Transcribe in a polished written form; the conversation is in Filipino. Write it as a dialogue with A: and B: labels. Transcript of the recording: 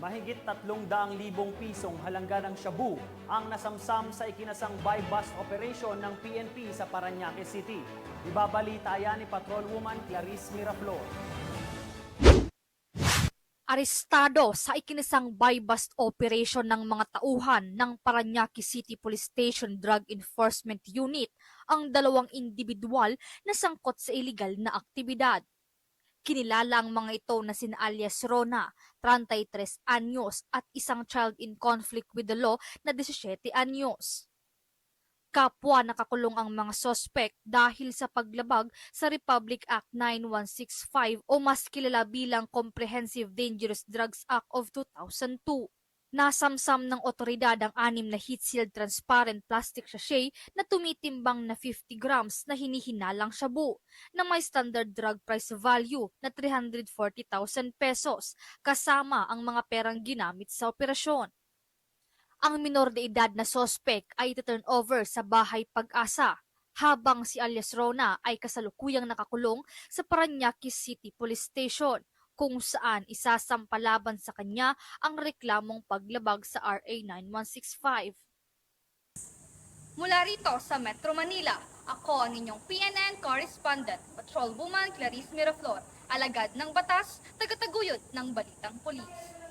A: Mahigit 300,000 pisong halangga ng shabu ang nasamsam sa ikinasang buy-bust operation ng PNP sa Parañaque City. Ibabalita yan ni Patrolwoman Clarice Miraflor.
B: Arestado sa ikinasang buy-bust operation ng mga tauhan ng Parañaque City Police Station Drug Enforcement Unit ang 2 individual na sangkot sa iligal na aktibidad. Kinilala ang mga ito na sina alias Rona, 33 anyos at isang child in conflict with the law na 17 anyos. Kapwa nakakulong ang mga sospek dahil sa paglabag sa Republic Act 9165 o mas kilala bilang Comprehensive Dangerous Drugs Act of 2002. Nasamsam ng otoridad ang 6 na heat-sealed transparent plastic sachet na tumitimbang na 50 grams na hinihinalang shabu na may standard drug price value na 340,000 pesos kasama ang mga perang ginamit sa operasyon. Ang minor de edad na sospek ay iti-turn over sa Bahay Pag-asa habang si alias Rona ay kasalukuyang nakakulong sa Parañaque City Police Station kung saan isasampalaban sa kanya ang reklamong paglabag sa RA 9165.
C: Mula rito sa Metro Manila, ako ang inyong PNN correspondent, Patrolwoman Clarice Miraflor, alagad ng batas, tagataguyod ng Balitang Pulis.